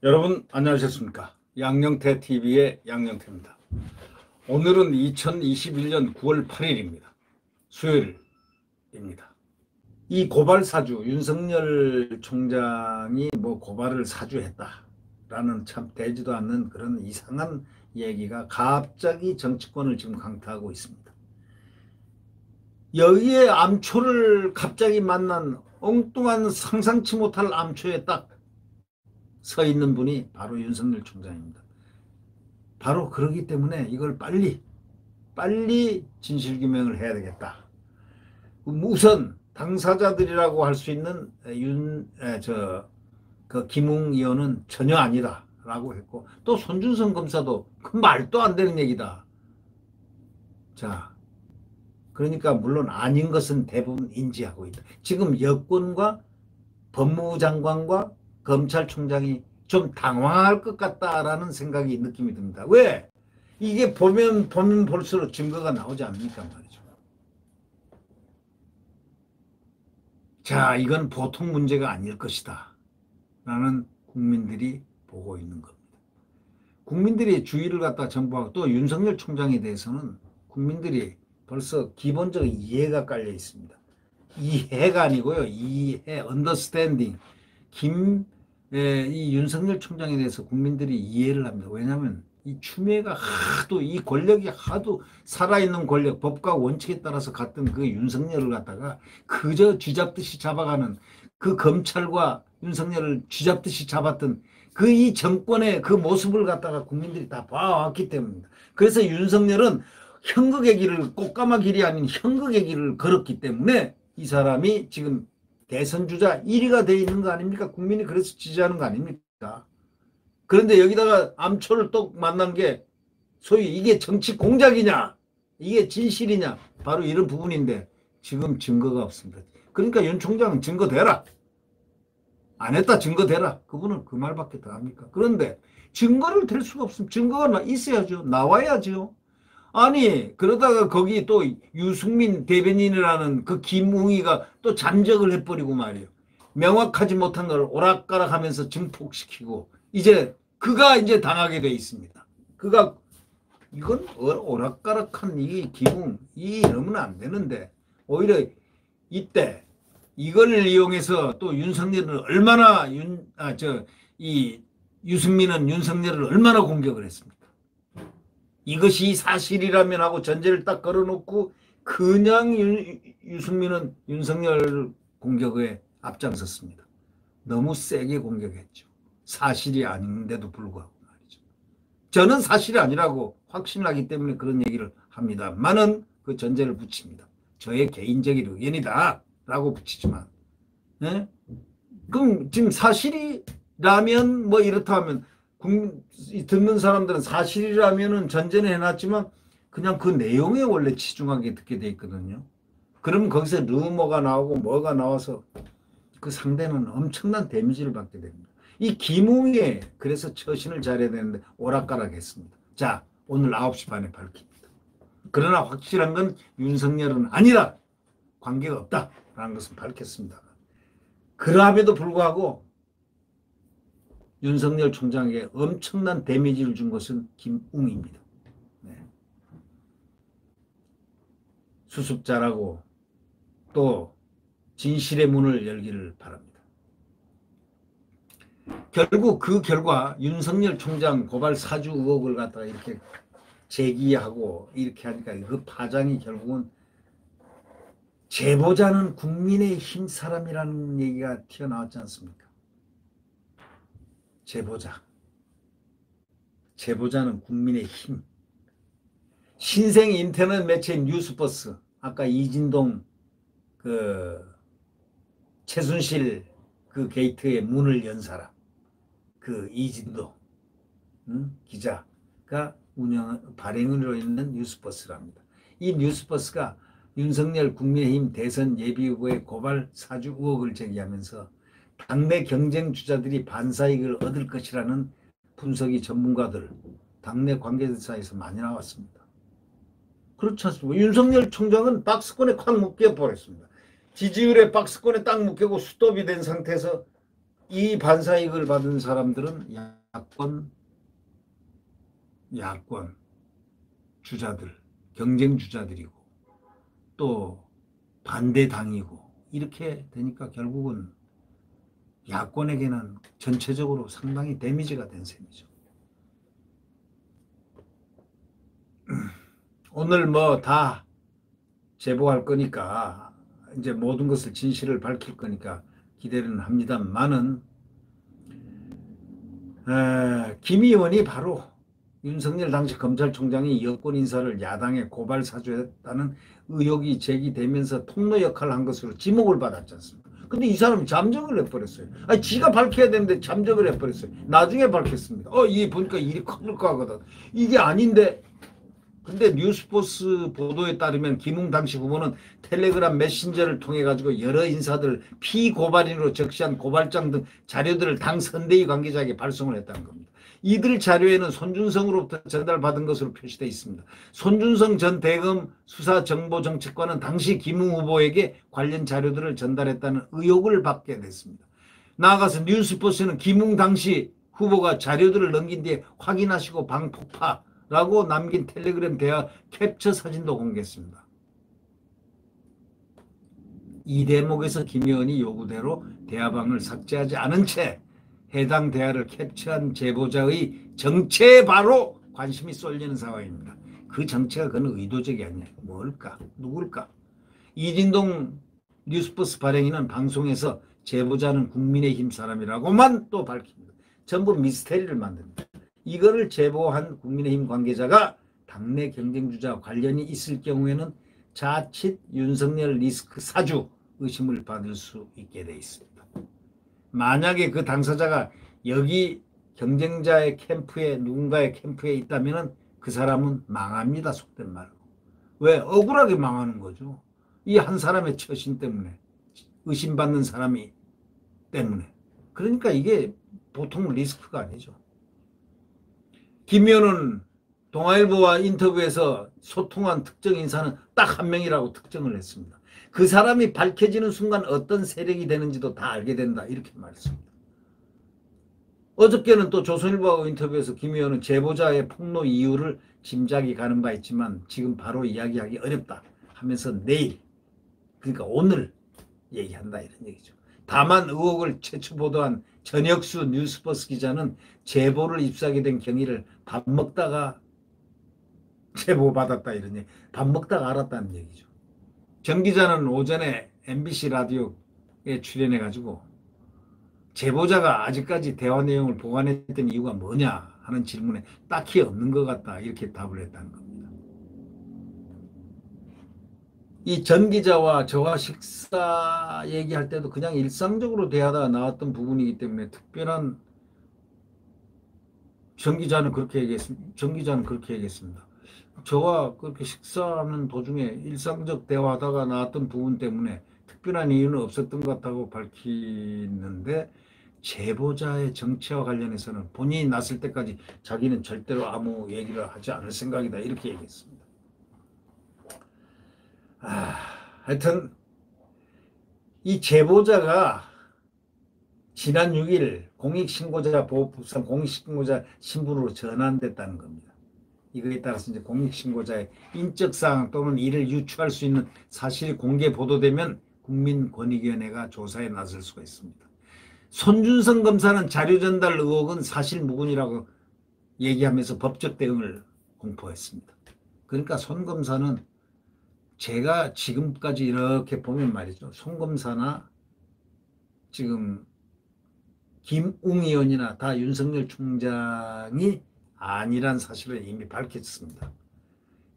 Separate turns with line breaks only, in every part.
여러분 안녕하셨습니까? 양영태 TV의 양영태입니다. 오늘은 2021년 9월 8일입니다. 수요일입니다. 이 고발 사주, 윤석열 총장이 뭐 고발을 사주했다라는 참 되지도 않는 그런 이상한 얘기가 갑자기 정치권을 지금 강타하고 있습니다. 여기에 암초를 갑자기 만난 엉뚱한 상상치 못할 암초에 딱 서 있는 분이 바로 윤석열 총장입니다. 바로 그러기 때문에 이걸 빨리 진실규명을 해야 되겠다. 우선 당사자들이라고 할 수 있는 김웅 의원은 전혀 아니다라고 했고, 또 손준성 검사도 그 말도 안 되는 얘기다. 자, 그러니까 물론 아닌 것은 대부분 인지하고 있다. 지금 여권과 법무부 장관과 검찰총장이 좀 당황할 것 같다라는 생각이 느낌이 듭니다. 왜? 이게 보면 볼수록 증거가 나오지 않습니까 말이죠. 자, 이건 보통 문제가 아닐 것이다 라는 국민들이 보고 있는 겁니다. 국민들이 주의를 갖다 정부하고 또 윤석열 총장에 대해서는 국민들이 벌써 기본적인 이해가 깔려 있습니다. 이해가 아니고요, 이해, 언더스탠딩. 이 윤석열 총장에 대해서 국민들이 이해를 합니다. 왜냐하면 이 추미애가 하도, 이 권력이 하도 살아있는 권력, 법과 원칙에 따라서 갔던 그 윤석열을 갖다가 그저 쥐잡듯이 잡아가는, 그 검찰과 윤석열을 쥐잡듯이 잡았던 그 이 정권의 그 모습을 갖다가 국민들이 다 봐왔기 때문입니다. 그래서 윤석열은 형극의 길을, 꽃가마 길이 아닌 형극의 길을 걸었기 때문에 이 사람이 지금 대선 주자 1위가 돼 있는 거 아닙니까? 국민이 그래서 지지하는 거 아닙니까? 그런데 여기다가 암초를 또 만난 게 소위 이게 정치 공작이냐, 이게 진실이냐, 바로 이런 부분인데 지금 증거가 없습니다. 그러니까 윤 총장은 증거 대라. 안 했다 증거 대라. 그분은 그 말밖에 더 합니까? 그런데 증거를 댈 수가 없습니다. 증거가 있어야죠. 나와야죠. 아니, 그러다가 거기 또 유승민 대변인이라는 그 김웅이가 또 잠적을 해버리고 말이에요. 명확하지 못한 걸 오락가락 하면서 증폭시키고, 이제 그가 이제 당하게 돼 있습니다. 그가, 이건 오락가락한 이 김웅, 이러면 안 되는데, 오히려 이때 이걸 이용해서 또 윤석열을 얼마나, 유승민은 윤석열을 얼마나 공격을 했습니까? 이것이 사실이라면 하고 전제를 딱 걸어놓고 그냥 유승민은 윤석열 공격에 앞장섰습니다. 너무 세게 공격했죠. 사실이 아닌데도 불구하고 말이죠. 저는 사실이 아니라고 확신하기 때문에 그런 얘기를 합니다만은 그 전제를 붙입니다. 저의 개인적인 의견이다 라고 붙이지만, 네? 그럼 지금 사실이라면 뭐 이렇다 하면 듣는 사람들은 사실이라면은 전제는 해놨지만 그냥 그 내용에 원래 치중하게 듣게 돼 있거든요. 그러면 거기서 루머가 나오고 뭐가 나와서 그 상대는 엄청난 데미지를 받게 됩니다. 이 김웅이 그래서 처신을 잘해야 되는데 오락가락 했습니다. 자, 오늘 9시 반에 밝힙니다. 그러나 확실한 건 윤석열은 아니다. 관계가 없다라는 것은 밝혔습니다. 그럼에도 불구하고 윤석열 총장에게 엄청난 데미지를 준 것은 김웅입니다. 네. 수습 잘하고 또 진실의 문을 열기를 바랍니다. 결국 그 결과 윤석열 총장 고발 사주 의혹을 갖다가 이렇게 제기하고 이렇게 하니까 그 파장이 결국은 제보자는 국민의힘 사람이라는 얘기가 튀어나왔지 않습니까? 제보자는 국민의힘. 신생 인터넷 매체 뉴스버스, 아까 이진동 최순실 그 게이트의 문을 연 사람, 그 이진동 기자가 발행으로 있는 뉴스버스랍니다. 이 뉴스버스가 윤석열 국민의힘 대선 예비후보의 고발 사주 의혹을 제기하면서 당내 경쟁 주자들이 반사이익을 얻을 것이라는 분석이 전문가들, 당내 관계자에서 많이 나왔습니다. 그렇지 않습니까? 윤석열 총장은 박스권에 콱 묶여버렸습니다. 지지율에 박스권에 딱 묶이고 스톱이 된 상태에서 이 반사이익을 받은 사람들은 야권 주자들, 경쟁 주자들이고 또 반대당이고 이렇게 되니까 결국은 야권에게는 전체적으로 상당히 데미지가 된 셈이죠. 오늘 뭐 다 제보할 거니까 이제 모든 것을 진실을 밝힐 거니까 기대는 합니다만은 김 의원이 바로 윤석열 당시 검찰총장이 여권 인사를 야당에 고발 사주했다는 의혹이 제기되면서 통로 역할을 한 것으로 지목을 받았지 않습니까? 근데 이 사람이 잠적을 해버렸어요. 아니, 지가 밝혀야 되는데 잠적을 해버렸어요. 나중에 밝혔습니다. 이게 보니까 일이 커질 거 하거든. 이게 아닌데. 근데 뉴스포스 보도에 따르면 김웅 당시 후보는 텔레그램 메신저를 통해 가지고 여러 인사들 피고발인으로 적시한 고발장 등 자료들을 당 선대위 관계자에게 발송을 했다는 겁니다. 이들 자료에는 손준성으로부터 전달받은 것으로 표시되어 있습니다. 손준성 전 대검 수사정보정책관은 당시 김웅 후보에게 관련 자료들을 전달했다는 의혹을 받게 됐습니다. 나아가서 뉴스포스는 김웅 당시 후보가 자료들을 넘긴 뒤에 확인하시고 방폭파 라고 남긴 텔레그램 대화 캡처 사진도 공개했습니다. 이 대목에서 김 의원이 요구대로 대화방을 삭제하지 않은 채 해당 대화를 캡처한 제보자의 정체에 바로 관심이 쏠리는 상황입니다. 그 정체가 그는 의도적이 아니야. 뭘까? 누굴까? 이진동 뉴스버스 발행인은 방송에서 제보자는 국민의힘 사람이라고만 또 밝힙니다. 전부 미스테리를 만듭니다. 이거를 제보한 국민의힘 관계자가 당내 경쟁주자와 관련이 있을 경우에는 자칫 윤석열 리스크 사주 의심을 받을 수 있게 돼 있습니다. 만약에 그 당사자가 여기 경쟁자의 캠프에 누군가의 캠프에 있다면 그 사람은 망합니다. 속된 말로. 왜? 억울하게 망하는 거죠. 이 한 사람의 처신 때문에, 의심받는 사람이 때문에. 그러니까 이게 보통 리스크가 아니죠. 김 의원은 동아일보와 인터뷰에서 소통한 특정 인사는 딱 한 명이라고 특정을 했습니다. 그 사람이 밝혀지는 순간 어떤 세력이 되는지도 다 알게 된다. 이렇게 말했습니다. 어저께는 또 조선일보와 인터뷰에서 김 의원은 제보자의 폭로 이유를 짐작이 가는 바 있지만 지금 바로 이야기하기 어렵다 하면서 내일, 그러니까 오늘 얘기한다 이런 얘기죠. 다만 의혹을 최초 보도한 전혁수 뉴스버스 기자는 제보를 입수하게 된 경위를 밥 먹다가 제보받았다 이런 얘기. 밥 먹다가 알았다는 얘기죠. 정 기자는 오전에 MBC 라디오에 출연해가지고 제보자가 아직까지 대화 내용을 보관했던 이유가 뭐냐 하는 질문에 딱히 없는 것 같다 이렇게 답을 했다는 겁니다. 이 전 기자와 저와 식사 얘기할 때도 그냥 일상적으로 대하다가 나왔던 부분이기 때문에 특별한 정 기자는 그렇게 얘기했습니다. 저와 그렇게 식사하는 도중에 일상적 대화하다가 나왔던 부분 때문에 특별한 이유는 없었던 것 같다고 밝히는데 제보자의 정체와 관련해서는 본인이 났을 때까지 자기는 절대로 아무 얘기를 하지 않을 생각이다 이렇게 얘기했습니다. 하여튼 이 제보자가 지난 6일 공익신고자 보호법상 공익신고자 신분으로 전환됐다는 겁니다. 이거에 따라서 이제 공익신고자의 인적사항 또는 이를 유추할 수 있는 사실이 공개 보도되면 국민권익위원회가 조사에 나설 수가 있습니다. 손준성 검사는 자료 전달 의혹은 사실 무근이라고 얘기하면서 법적 대응을 공포했습니다. 그러니까 손 검사는 제가 지금까지 이렇게 보면 말이죠. 손 검사나 지금 김웅 의원이나 다 윤석열 총장이 아니란 사실을 이미 밝혔습니다.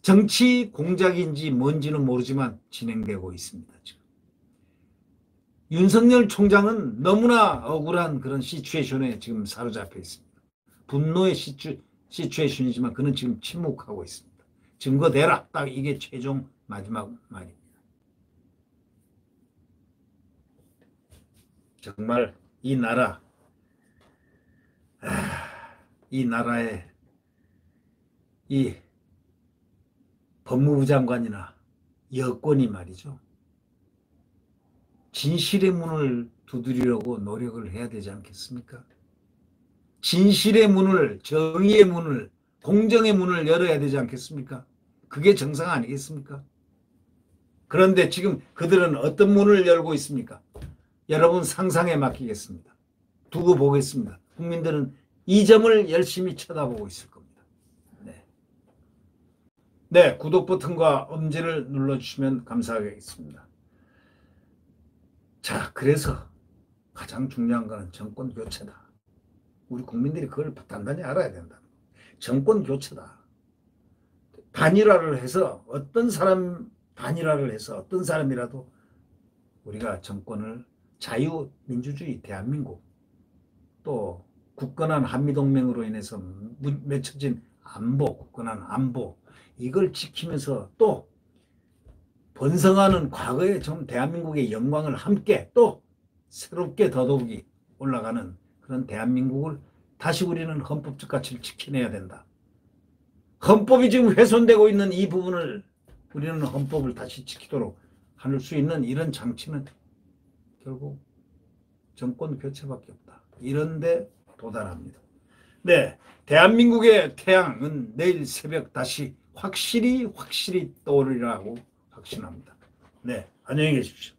정치 공작인지 뭔지는 모르지만 진행되고 있습니다. 지금. 윤석열 총장은 너무나 억울한 그런 시츄에이션에 지금 사로잡혀 있습니다. 분노의 시츄에이션이지만 그는 지금 침묵하고 있습니다. 증거 대라. 딱 이게 최종 마지막 말입니다. 정말 이 나라, 이 나라의 이 법무부 장관이나 여권이 말이죠. 진실의 문을 두드리려고 노력을 해야 되지 않겠습니까? 진실의 문을, 정의의 문을, 공정의 문을 열어야 되지 않겠습니까? 그게 정상 아니겠습니까? 그런데 지금 그들은 어떤 문을 열고 있습니까? 여러분 상상에 맡기겠습니다. 두고 보겠습니다. 국민들은 이 점을 열심히 쳐다보고 있을 겁니다. 네, 네, 구독 버튼과 엄지를 눌러주시면 감사하겠습니다. 자, 그래서 가장 중요한 것은 정권 교체다. 우리 국민들이 그걸 단단히 알아야 된다. 정권 교체다. 단일화를 해서 단일화를 해서 어떤 사람이라도 우리가 정권을 자유민주주의 대한민국 또 굳건한 한미동맹으로 인해서 맺혀진 굳건한 안보 이걸 지키면서 또 번성하는 과거의 좀 대한민국의 영광을 함께 또 새롭게 더더욱이 올라가는 그런 대한민국을 다시 우리는 헌법적 가치를 지켜내야 된다. 헌법이 지금 훼손되고 있는 이 부분을 우리는 헌법을 다시 지키도록 할 수 있는 이런 장치는 결국 정권 교체밖에 없다. 이런데 도달합니다. 네, 대한민국의 태양은 내일 새벽 다시 확실히 떠오르리라고 확신합니다. 네, 안녕히 계십시오.